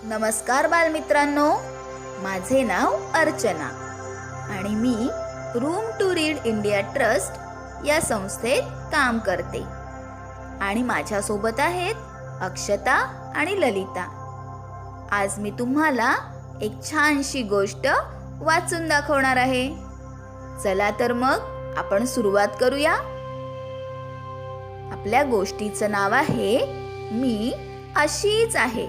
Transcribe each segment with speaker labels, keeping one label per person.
Speaker 1: नमस्कार बालमित्रांनो, माझे नाव अर्चना आणि मी Room to Read India Trust या संस्थेत काम करते आणि माझ्यासोबत आहेत अक्षता आणि ललिता. आज मी तुम्हाला एक छानशी गोष्ट वाचून दाखवणार आहे. चला तर मग आपण सुरुवात करूया. आपल्या गोष्टीचं नाव आहे मी अशीच आहे.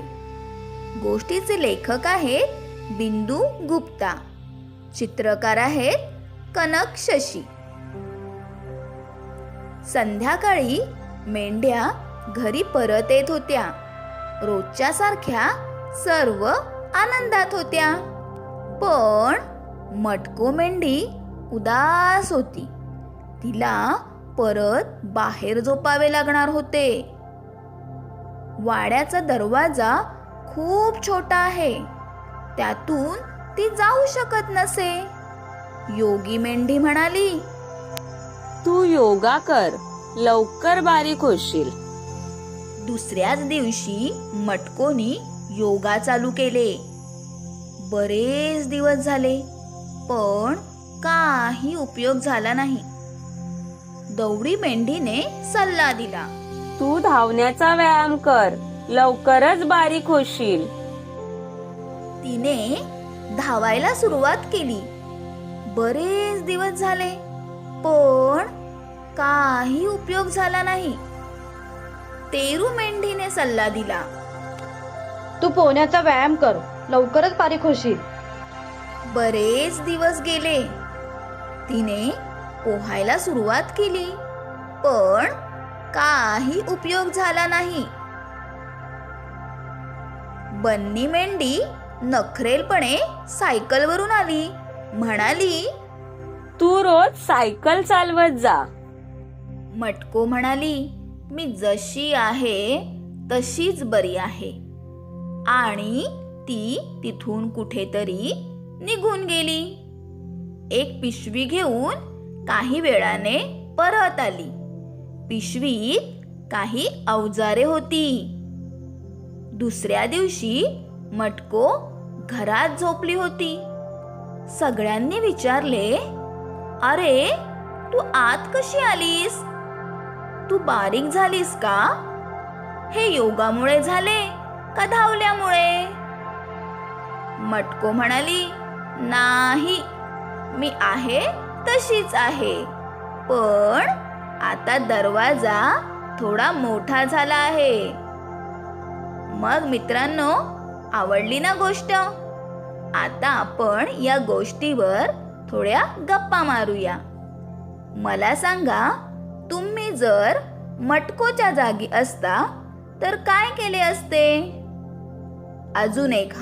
Speaker 1: गोष्टीचे लेखक आहेत बिंदू गुप्ता, चित्रकार आहेत कनक शशी. संध्याकाळी मेंढ्या घरी परत येत होत्या. रोजच्या सारख्या सर्व आनंदात होत्या, पण मटको मेंढी उदास होती. तिला परत बाहेर झोपावे लागणार होते. वाड्याचा दरवाजा खूप छोटा आहे, त्यातून ती जाऊ शकत नसे. योगी मेंढी म्हणाली,
Speaker 2: तू योगा कर, लवकर बारीक होशील.
Speaker 1: दुसऱ्याच दिवशी मटकोनी योगा चालू केले. बरेच दिवस झाले, पण काही उपयोग झाला नाही. दवडी मेंढीने सल्ला दिला,
Speaker 2: तू धावण्याचा व्यायाम कर, लवकरच बारीक होशील.
Speaker 1: तिने धावायला सुरुवात केली. बरेच दिवस झाले, पण काही उपयोग झाला नाही. तेरू मेंढीने सल्ला दिला,
Speaker 3: तू पोहण्याचा व्यायाम कर, लवकरच बारीक होशील.
Speaker 1: बरेच दिवस गेले. तिने पोहायला सुरुवात केली, पण काही उपयोग झाला नाही. बन्नी मेंढी नखरेलपणे सायकलवरून आली. म्हणाली,
Speaker 2: तू रोज सायकल चालवत जा.
Speaker 1: मटको म्हणाली, मी जशी आहे तशीच बरी आहे. आणि ती तिथून कुठेतरी निघून गेली. एक पिशवी घेऊन काही वेळाने परत आली. पिशवीत काही अवजारे होती. दुसऱ्या दिवशी मटको घरात झोपली होती. सगळ्यांनी विचारले, अरे तू आत कशी आलीस? तू बारीक झालीस का? हे योगामुळे झाले का धावल्यामुळे? मटको म्हणाली, नाही, मी आहे तशीच आहे, पण आता दरवाजा थोडा मोठा झाला आहे. मग मित्रांनो, आवडली ना गोष्ट? आता आपण या गोष्टीवर थोड्या गप्पा मारूया. मला सांगा, तुम्ही जर मटकोच्या जागी असता तर काय केले असते? अजून एक,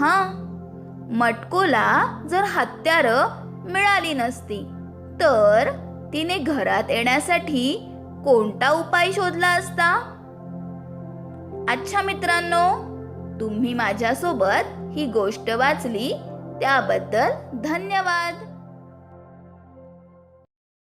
Speaker 1: मटकोला जर हत्यारं मिळाली नसती तर तिने घरात येण्यासाठी कोणता उपाय शोधला असता? अच्छा मित्रांनो, तुम्ही माझ्यासोबत ही गोष्ट वाचली त्याबद्दल धन्यवाद.